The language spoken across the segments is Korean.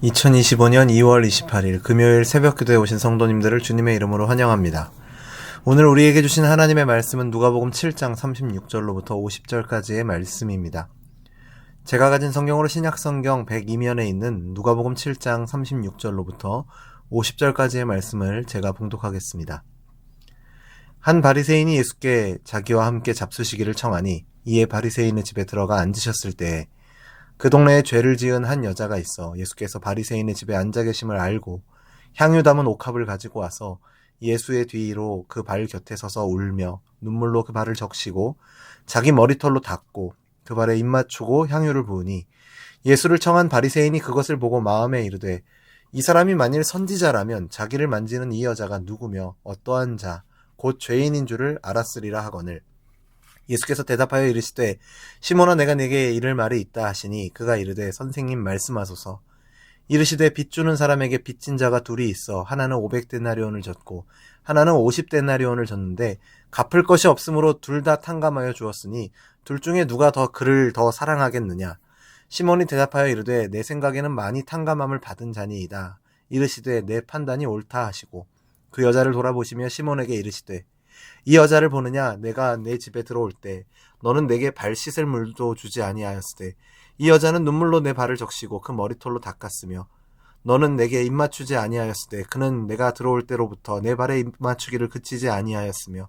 2025년 2월 28일 금요일 새벽기도에 오신 성도님들을 주님의 이름으로 환영합니다. 오늘 우리에게 주신 하나님의 말씀은 누가복음 7장 36절로부터 50절까지의 말씀입니다. 제가 가진 성경으로 신약성경 102면에 있는 누가복음 7장 36절로부터 50절까지의 말씀을 제가 봉독하겠습니다. 한 바리새인이 예수께 자기와 함께 잡수시기를 청하니 이에 바리새인의 집에 들어가 앉으셨을 때에 그 동네에 죄를 지은 한 여자가 있어 예수께서 바리새인의 집에 앉아 계심을 알고 향유 담은 옥합을 가지고 와서 예수의 뒤로 그 발 곁에 서서 울며 눈물로 그 발을 적시고 자기 머리털로 닦고 그 발에 입 맞추고 향유를 부으니 예수를 청한 바리새인이 그것을 보고 마음에 이르되 이 사람이 만일 선지자라면 자기를 만지는 이 여자가 누구며 어떠한 자 곧 죄인인 줄을 알았으리라 하거늘 예수께서 대답하여 이르시되 시몬아 내가 네게 이를 말이 있다 하시니 그가 이르되 선생님 말씀하소서. 이르시되 빚 주는 사람에게 빚진 자가 둘이 있어 하나는 500데나리온을 졌고 하나는 50데나리온을 졌는데 갚을 것이 없으므로 둘 다 탕감하여 주었으니 둘 중에 누가 그를 더 사랑하겠느냐. 시몬이 대답하여 이르되 내 생각에는 많이 탕감함을 받은 자니이다. 이르시되 내 판단이 옳다 하시고 그 여자를 돌아보시며 시몬에게 이르시되 이 여자를 보느냐. 내가 내 집에 들어올 때 너는 내게 발 씻을 물도 주지 아니하였으되 이 여자는 눈물로 내 발을 적시고 그 머리털로 닦았으며 너는 내게 입 맞추지 아니하였으되 그는 내가 들어올 때로부터 내 발에 입 맞추기를 그치지 아니하였으며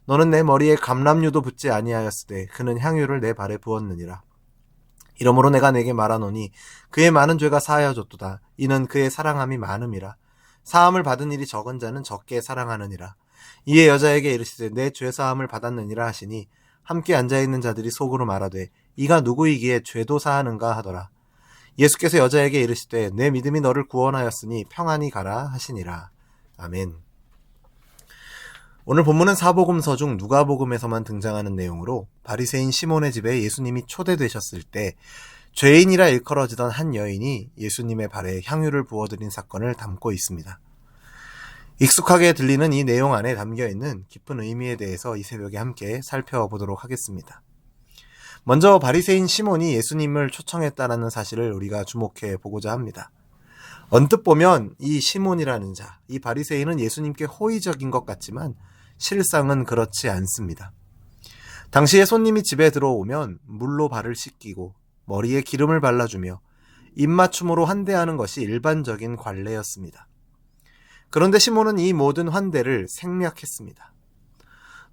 너는 내 머리에 감람유도 붓지 아니하였으되 그는 향유를 내 발에 부었느니라. 이러므로 내가 내게 말하노니 그의 많은 죄가 사하여졌도다. 이는 그의 사랑함이 많음이라. 사함을 받은 일이 적은 자는 적게 사랑하느니라. 이에 여자에게 이르시되 내 죄사함을 받았느니라 하시니 함께 앉아있는 자들이 속으로 말하되 이가 누구이기에 죄도 사하는가 하더라. 예수께서 여자에게 이르시되 내 믿음이 너를 구원하였으니 평안히 가라 하시니라. 아멘. 오늘 본문은 사복음서 중 누가복음에서만 등장하는 내용으로 바리새인 시몬의 집에 예수님이 초대되셨을 때 죄인이라 일컬어지던 한 여인이 예수님의 발에 향유를 부어드린 사건을 담고 있습니다. 익숙하게 들리는 이 내용 안에 담겨있는 깊은 의미에 대해서 이 새벽에 함께 살펴보도록 하겠습니다. 먼저 바리새인 시몬이 예수님을 초청했다는 사실을 우리가 주목해 보고자 합니다. 언뜻 보면 이 시몬이라는 자, 이 바리새인은 예수님께 호의적인 것 같지만 실상은 그렇지 않습니다. 당시에 손님이 집에 들어오면 물로 발을 씻기고 머리에 기름을 발라주며 입맞춤으로 환대하는 것이 일반적인 관례였습니다. 그런데 시몬은 이 모든 환대를 생략했습니다.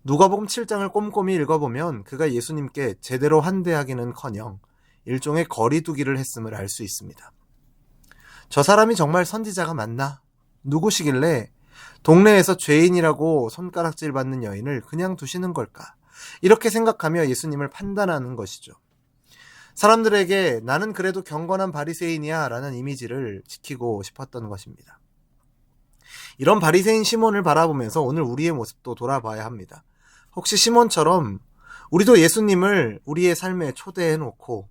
누가복음 7장을 꼼꼼히 읽어보면 그가 예수님께 제대로 환대하기는커녕 일종의 거리두기를 했음을 알 수 있습니다. 저 사람이 정말 선지자가 맞나? 누구시길래 동네에서 죄인이라고 손가락질 받는 여인을 그냥 두시는 걸까? 이렇게 생각하며 예수님을 판단하는 것이죠. 사람들에게 나는 그래도 경건한 바리새인이야 라는 이미지를 지키고 싶었던 것입니다. 이런 바리새인 시몬을 바라보면서 오늘 우리의 모습도 돌아봐야 합니다. 혹시 시몬처럼 우리도 예수님을 우리의 삶에 초대해놓고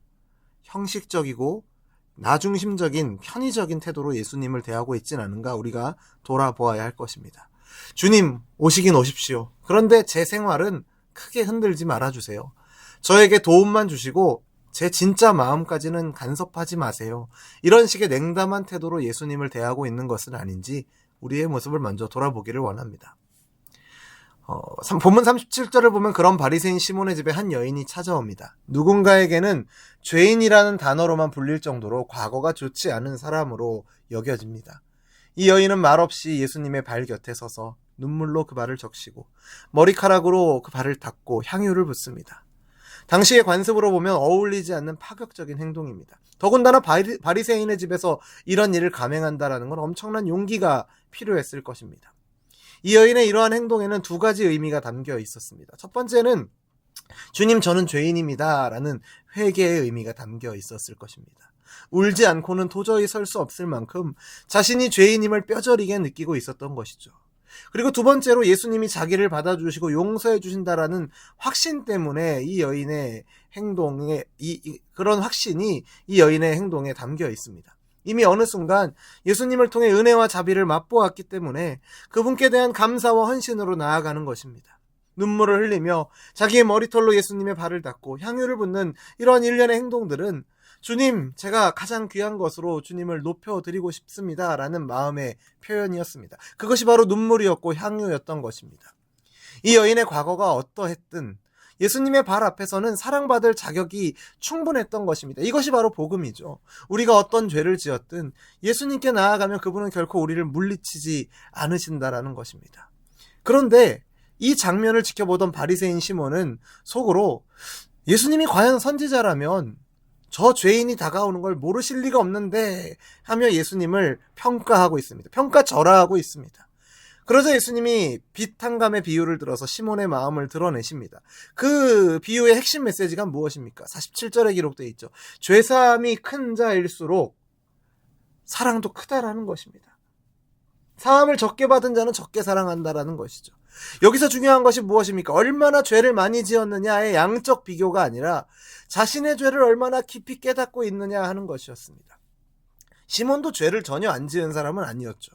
형식적이고 나중심적인 편의적인 태도로 예수님을 대하고 있진 않은가 우리가 돌아보아야 할 것입니다. 주님 오시긴 오십시오. 그런데 제 생활은 크게 흔들지 말아주세요. 저에게 도움만 주시고 제 진짜 마음까지는 간섭하지 마세요. 이런 식의 냉담한 태도로 예수님을 대하고 있는 것은 아닌지 우리의 모습을 먼저 돌아보기를 원합니다. 본문 37절을 보면 그런 바리새인 시몬의 집에 한 여인이 찾아옵니다. 누군가에게는 죄인이라는 단어로만 불릴 정도로 과거가 좋지 않은 사람으로 여겨집니다. 이 여인은 말없이 예수님의 발 곁에 서서 눈물로 그 발을 적시고 머리카락으로 그 발을 닦고 향유를 붓습니다. 당시의 관습으로 보면 어울리지 않는 파격적인 행동입니다. 더군다나 바리새인의 집에서 이런 일을 감행한다는 건 엄청난 용기가 필요했을 것입니다. 이 여인의 이러한 행동에는 두 가지 의미가 담겨 있었습니다. 첫 번째는 주님 저는 죄인입니다 라는 회개의 의미가 담겨 있었을 것입니다. 울지 않고는 도저히 설 수 없을 만큼 자신이 죄인임을 뼈저리게 느끼고 있었던 것이죠. 그리고 두 번째로 예수님이 자기를 받아주시고 용서해 주신다라는 확신 때문에 이 여인의 행동에 그런 확신이 이 여인의 행동에 담겨 있습니다. 이미 어느 순간 예수님을 통해 은혜와 자비를 맛보았기 때문에 그분께 대한 감사와 헌신으로 나아가는 것입니다. 눈물을 흘리며 자기의 머리털로 예수님의 발을 닦고 향유를 붓는 이러한 일련의 행동들은 주님, 제가 가장 귀한 것으로 주님을 높여드리고 싶습니다. 라는 마음의 표현이었습니다. 그것이 바로 눈물이었고 향유였던 것입니다. 이 여인의 과거가 어떠했든 예수님의 발 앞에서는 사랑받을 자격이 충분했던 것입니다. 이것이 바로 복음이죠. 우리가 어떤 죄를 지었든 예수님께 나아가면 그분은 결코 우리를 물리치지 않으신다라는 것입니다. 그런데 이 장면을 지켜보던 바리새인 시몬은 속으로 예수님이 과연 선지자라면 저 죄인이 다가오는 걸 모르실 리가 없는데 하며 예수님을 평가하고 있습니다. 평가절하하고 있습니다. 그러자 예수님이 빛 한 감의 비유를 들어서 시몬의 마음을 드러내십니다. 그 비유의 핵심 메시지가 무엇입니까? 47절에 기록되어 있죠. 죄사함이 큰 자일수록 사랑도 크다라는 것입니다. 사함을 적게 받은 자는 적게 사랑한다라는 것이죠. 여기서 중요한 것이 무엇입니까? 얼마나 죄를 많이 지었느냐의 양적 비교가 아니라 자신의 죄를 얼마나 깊이 깨닫고 있느냐 하는 것이었습니다. 시몬도 죄를 전혀 안 지은 사람은 아니었죠.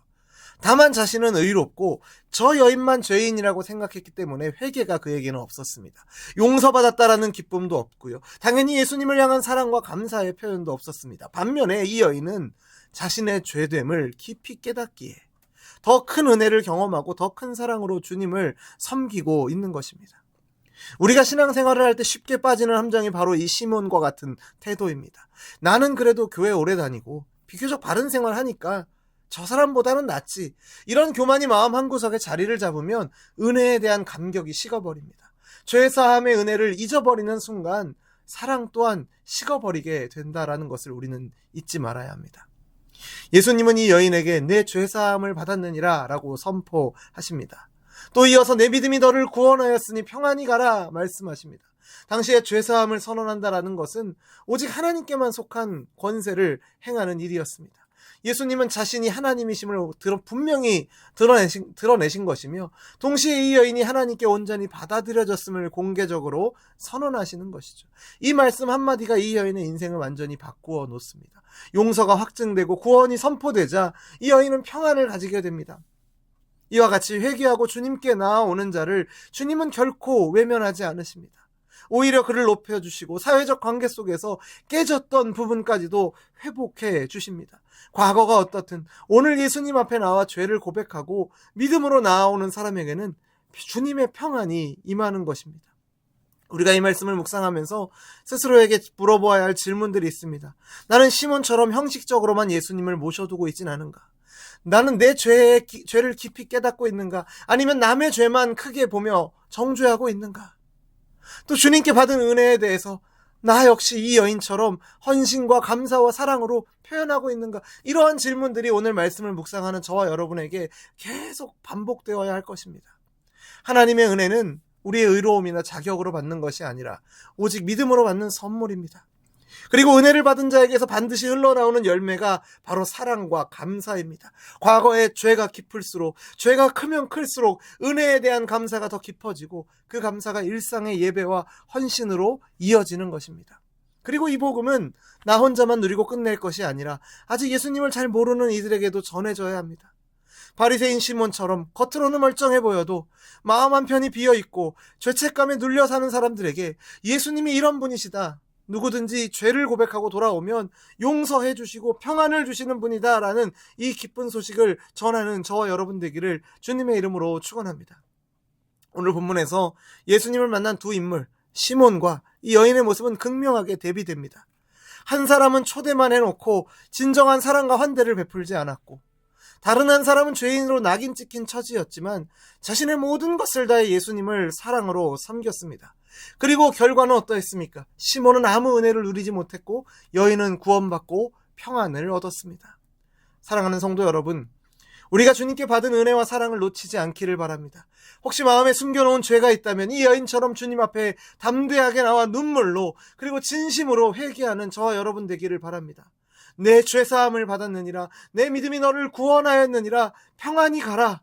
다만 자신은 의롭고 저 여인만 죄인이라고 생각했기 때문에 회개가 그에게는 없었습니다. 용서받았다라는 기쁨도 없고요. 당연히 예수님을 향한 사랑과 감사의 표현도 없었습니다. 반면에 이 여인은 자신의 죄됨을 깊이 깨닫기에 더 큰 은혜를 경험하고 더 큰 사랑으로 주님을 섬기고 있는 것입니다. 우리가 신앙생활을 할 때 쉽게 빠지는 함정이 바로 이 시몬과 같은 태도입니다. 나는 그래도 교회 오래 다니고 비교적 바른 생활 하니까 저 사람보다는 낫지. 이런 교만이 마음 한구석에 자리를 잡으면 은혜에 대한 감격이 식어버립니다. 죄사함의 은혜를 잊어버리는 순간 사랑 또한 식어버리게 된다라는 것을 우리는 잊지 말아야 합니다. 예수님은 이 여인에게 내 죄사함을 받았느니라 라고 선포하십니다. 또 이어서 내 믿음이 너를 구원하였으니 평안히 가라 말씀하십니다. 당시에 죄사함을 선언한다라는 것은 오직 하나님께만 속한 권세를 행하는 일이었습니다. 예수님은 자신이 하나님이심을 분명히 드러내신 것이며 동시에 이 여인이 하나님께 온전히 받아들여졌음을 공개적으로 선언하시는 것이죠. 이 말씀 한마디가 이 여인의 인생을 완전히 바꾸어 놓습니다. 용서가 확증되고 구원이 선포되자 이 여인은 평안을 가지게 됩니다. 이와 같이 회개하고 주님께 나아오는 자를 주님은 결코 외면하지 않으십니다. 오히려 그를 높여주시고 사회적 관계 속에서 깨졌던 부분까지도 회복해 주십니다. 과거가 어떻든 오늘 예수님 앞에 나와 죄를 고백하고 믿음으로 나아오는 사람에게는 주님의 평안이 임하는 것입니다. 우리가 이 말씀을 묵상하면서 스스로에게 물어보아야 할 질문들이 있습니다. 나는 시몬처럼 형식적으로만 예수님을 모셔두고 있진 않은가? 나는 내 죄를 깊이 깨닫고 있는가? 아니면 남의 죄만 크게 보며 정죄하고 있는가? 또 주님께 받은 은혜에 대해서 나 역시 이 여인처럼 헌신과 감사와 사랑으로 표현하고 있는가? 이러한 질문들이 오늘 말씀을 묵상하는 저와 여러분에게 계속 반복되어야 할 것입니다. 하나님의 은혜는 우리의 의로움이나 자격으로 받는 것이 아니라 오직 믿음으로 받는 선물입니다. 그리고 은혜를 받은 자에게서 반드시 흘러나오는 열매가 바로 사랑과 감사입니다. 과거에 죄가 깊을수록, 죄가 크면 클수록 은혜에 대한 감사가 더 깊어지고 그 감사가 일상의 예배와 헌신으로 이어지는 것입니다. 그리고 이 복음은 나 혼자만 누리고 끝낼 것이 아니라 아직 예수님을 잘 모르는 이들에게도 전해져야 합니다. 바리새인 시몬처럼 겉으로는 멀쩡해 보여도 마음 한편이 비어있고 죄책감에 눌려 사는 사람들에게 예수님이 이런 분이시다, 누구든지 죄를 고백하고 돌아오면 용서해 주시고 평안을 주시는 분이다 라는 이 기쁜 소식을 전하는 저와 여러분 되기를 주님의 이름으로 축원합니다. 오늘 본문에서 예수님을 만난 두 인물 시몬과 이 여인의 모습은 극명하게 대비됩니다. 한 사람은 초대만 해놓고 진정한 사랑과 환대를 베풀지 않았고, 다른 한 사람은 죄인으로 낙인 찍힌 처지였지만 자신의 모든 것을 다해 예수님을 사랑으로 섬겼습니다. 그리고 결과는 어떠했습니까? 시몬은 아무 은혜를 누리지 못했고 여인은 구원받고 평안을 얻었습니다. 사랑하는 성도 여러분, 우리가 주님께 받은 은혜와 사랑을 놓치지 않기를 바랍니다. 혹시 마음에 숨겨놓은 죄가 있다면 이 여인처럼 주님 앞에 담대하게 나와 눈물로 그리고 진심으로 회개하는 저와 여러분 되기를 바랍니다. 내 죄사함을 받았느니라, 내 믿음이 너를 구원하였느니라, 평안히 가라.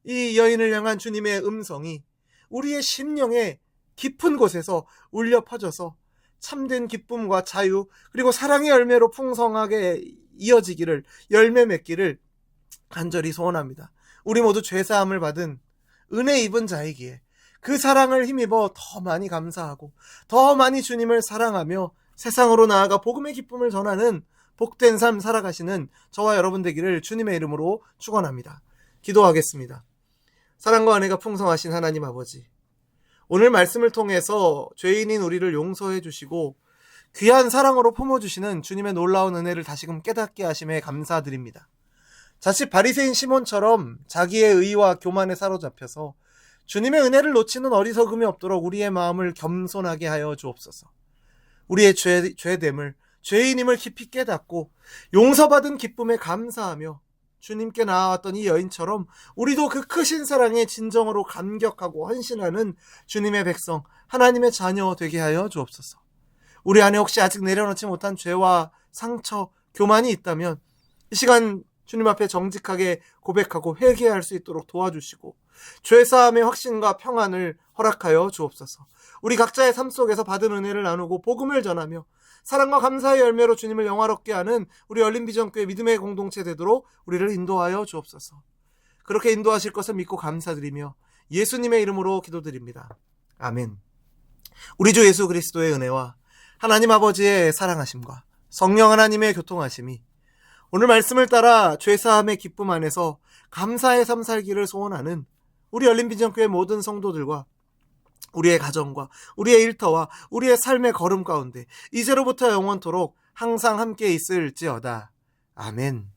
이 여인을 향한 주님의 음성이 우리의 심령의 깊은 곳에서 울려 퍼져서 참된 기쁨과 자유 그리고 사랑의 열매로 풍성하게 이어지기를, 열매 맺기를 간절히 소원합니다. 우리 모두 죄사함을 받은 은혜 입은 자이기에 그 사랑을 힘입어 더 많이 감사하고 더 많이 주님을 사랑하며 세상으로 나아가 복음의 기쁨을 전하는 복된 삶 살아가시는 저와 여러분 되기를 주님의 이름으로 축원합니다. 기도하겠습니다. 사랑과 은혜가 풍성하신 하나님 아버지, 오늘 말씀을 통해서 죄인인 우리를 용서해 주시고 귀한 사랑으로 품어주시는 주님의 놀라운 은혜를 다시금 깨닫게 하심에 감사드립니다. 자칫 바리새인 시몬처럼 자기의 의와 교만에 사로잡혀서 주님의 은혜를 놓치는 어리석음이 없도록 우리의 마음을 겸손하게 하여 주옵소서. 우리의 죄됨을, 죄인임을 깊이 깨닫고 용서받은 기쁨에 감사하며 주님께 나아왔던 이 여인처럼 우리도 그 크신 사랑에 진정으로 감격하고 헌신하는 주님의 백성, 하나님의 자녀 되게 하여 주옵소서. 우리 안에 혹시 아직 내려놓지 못한 죄와 상처, 교만이 있다면 이 시간 주님 앞에 정직하게 고백하고 회개할 수 있도록 도와주시고 죄사함의 확신과 평안을 허락하여 주옵소서. 우리 각자의 삶 속에서 받은 은혜를 나누고 복음을 전하며 사랑과 감사의 열매로 주님을 영화롭게 하는 우리 열린비전교회 믿음의 공동체 되도록 우리를 인도하여 주옵소서. 그렇게 인도하실 것을 믿고 감사드리며 예수님의 이름으로 기도드립니다. 아멘. 우리 주 예수 그리스도의 은혜와 하나님 아버지의 사랑하심과 성령 하나님의 교통하심이 오늘 말씀을 따라 죄사함의 기쁨 안에서 감사의 삶 살기를 소원하는 우리 열린비전교회 모든 성도들과 우리의 가정과 우리의 일터와 우리의 삶의 걸음 가운데 이제로부터 영원토록 항상 함께 있을지어다. 아멘.